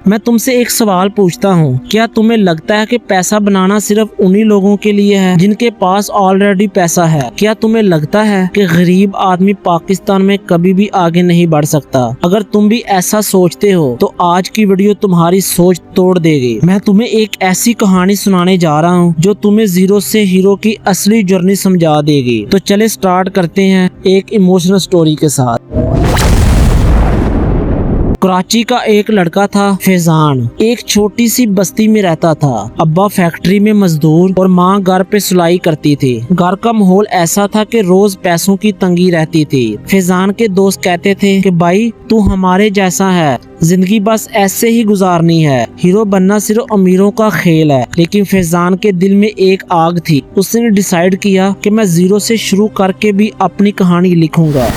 मैं तुमसे एक सवाल पूछता हूँ, क्या तुम्हें लगता है कि पैसा बनाना सिर्फ उन्हीं लोगों के लिए है जिनके पास ऑलरेडी पैसा है? क्या तुम्हें लगता है कि गरीब आदमी पाकिस्तान में कभी भी आगे नहीं बढ़ सकता? अगर तुम भी ऐसा सोचते हो तो आज की वीडियो तुम्हारी सोच तोड़ देगी। मैं तुम्हें एक ऐसी कहानी सुनाने जा रहा हूँ जो तुम्हें जीरो से हीरो की असली जर्नी समझा देगी। तो चले स्टार्ट करते हैं एक इमोशनल स्टोरी के साथ। कराची का एक लड़का था फैजान, एक छोटी सी बस्ती में रहता था। अब्बा फैक्ट्री में मजदूर और माँ घर पे सिलाई करती थी। घर का माहौल ऐसा था कि रोज पैसों की तंगी रहती थी। फैजान के दोस्त कहते थे कि भाई तू हमारे जैसा है, जिंदगी बस ऐसे ही गुजारनी है, हीरो बनना सिर्फ अमीरों का खेल है। लेकिन फैजान के दिल में एक आग थी। उसने डिसाइड किया कि मैं जीरो से शुरू करके भी अपनी कहानी लिखूंगा।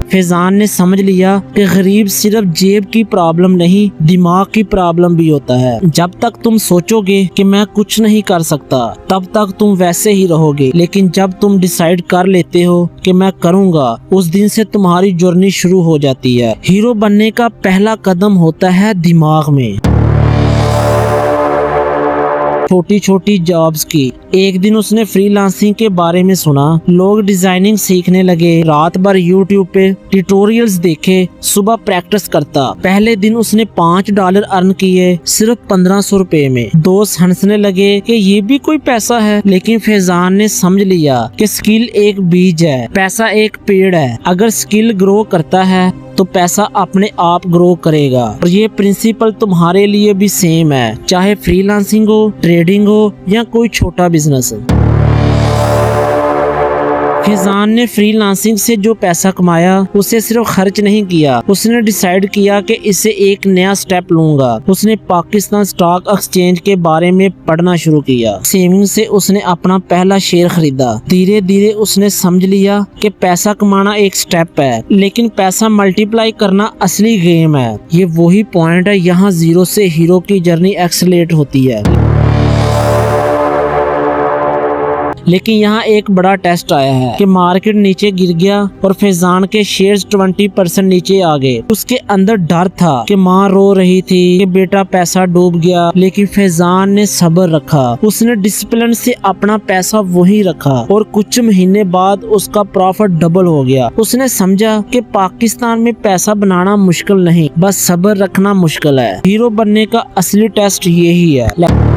फैजान ने समझ लिया कि गरीब सिर्फ जेब की प्रॉब्लम नहीं, दिमाग की प्रॉब्लम भी होता है। जब तक तुम सोचोगे कि मैं कुछ नहीं कर सकता, तब तक तुम वैसे ही रहोगे। लेकिन जब तुम डिसाइड कर लेते हो कि मैं करूँगा, उस दिन से तुम्हारी जर्नी शुरू हो जाती है। हीरो बनने का पहला कदम होता है दिमाग में। छोटी छोटी जॉब्स की। एक दिन उसने फ्रीलांसिंग के बारे में सुना। लोग डिजाइनिंग सीखने लगे। रात भर यूट्यूब पे ट्यूटोरियल्स देखे, सुबह प्रैक्टिस करता। पहले दिन उसने $5 अर्न किए, सिर्फ 1500 रुपए में। दोस्त हंसने लगे कि ये भी कोई पैसा है। लेकिन फैजान ने समझ लिया कि स्किल एक बीज है, पैसा एक पेड़ है। अगर स्किल ग्रो करता है तो पैसा अपने आप ग्रो करेगा। और ये प्रिंसिपल तुम्हारे लिए भी सेम है, चाहे फ्रीलांसिंग हो, ट्रेडिंग हो या कोई छोटा बिजनेस। फैजान ने फ्रीलांसिंग से जो पैसा कमाया उसे सिर्फ खर्च नहीं किया, उसने डिसाइड किया कि इसे एक नया स्टेप लूंगा। उसने पाकिस्तान स्टॉक एक्सचेंज के बारे में पढ़ना शुरू किया। सेविंग से उसने अपना पहला शेयर खरीदा। धीरे धीरे उसने समझ लिया कि पैसा कमाना एक स्टेप है, लेकिन पैसा मल्टीप्लाई करना असली गेम है। ये वही पॉइंट है यहाँ जीरो से हीरो की जर्नी एक्सेलरेट होती है। लेकिन यहाँ एक बड़ा टेस्ट आया है कि मार्केट नीचे गिर गया और फैजान के शेयर्स 20% नीचे आ गए। उसके अंदर डर था कि माँ रो रही थी कि बेटा पैसा डूब गया। लेकिन फैजान ने सब्र रखा। उसने डिसिप्लिन से अपना पैसा वही रखा और कुछ महीने बाद उसका प्रॉफिट डबल हो गया। उसने समझा कि पाकिस्तान में पैसा बनाना मुश्किल नहीं, बस सब्र रखना मुश्किल है। हीरो बनने का असली टेस्ट यही है।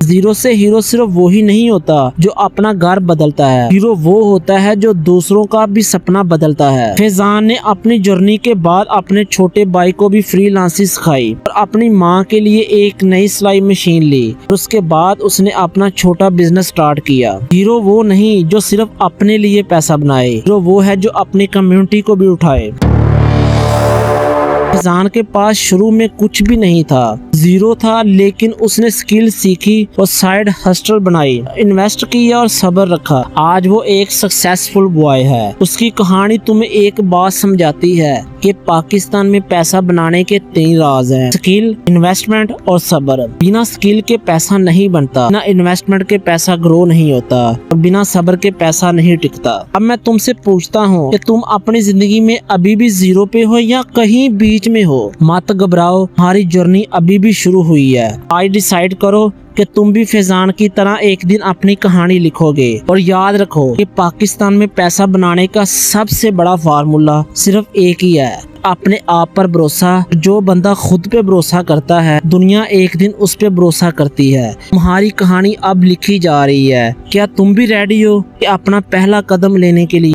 जीरो से हीरो सिर्फ वही नहीं होता जो अपना घर बदलता है, हीरो वो होता है जो दूसरों का भी सपना बदलता है। फैजान ने अपनी जर्नी के बाद अपने छोटे भाई को भी फ्रीलांसिंग सिखाई और अपनी माँ के लिए एक नई सिलाई मशीन ली। और उसके बाद उसने अपना छोटा बिजनेस स्टार्ट किया। हीरो वो नहीं जो सिर्फ अपने लिए पैसा बनाए, हीरो वो है जो अपनी कम्युनिटी को भी उठाए। फैजान के पास शुरू में कुछ भी नहीं था, जीरो था, लेकिन उसने स्किल सीखी और साइड हस्टल बनाई, इन्वेस्ट किया और सब्र रखा। आज वो एक सक्सेसफुल बॉय है। उसकी कहानी तुम्हें एक बात समझाती है कि पाकिस्तान में पैसा बनाने के 3 राज हैं: स्किल, इन्वेस्टमेंट और सब्र। बिना स्किल के पैसा नहीं बनता, बिना इन्वेस्टमेंट के पैसा ग्रो नहीं होता और बिना सब्र के पैसा नहीं टिकता। अब मैं तुमसे पूछता हूँ कि तुम अपनी जिंदगी में अभी भी जीरो पे हो या कहीं बीच में हो? मत घबराओ, हमारी जर्नी अभी भी शुरू हुई है। आज डिसाइड करो कि तुम भी फैजान की तरह एक दिन अपनी कहानी लिखोगे। और याद रखो कि पाकिस्तान में पैसा बनाने का सबसे बड़ा फार्मूला सिर्फ एक ही है: अपने आप पर भरोसा। जो बंदा खुद पे भरोसा करता है, दुनिया एक दिन उस पे भरोसा करती है। तुम्हारी कहानी अब लिखी जा रही है। क्या तुम भी रेडी हो कि अपना पहला कदम लेने के लिए?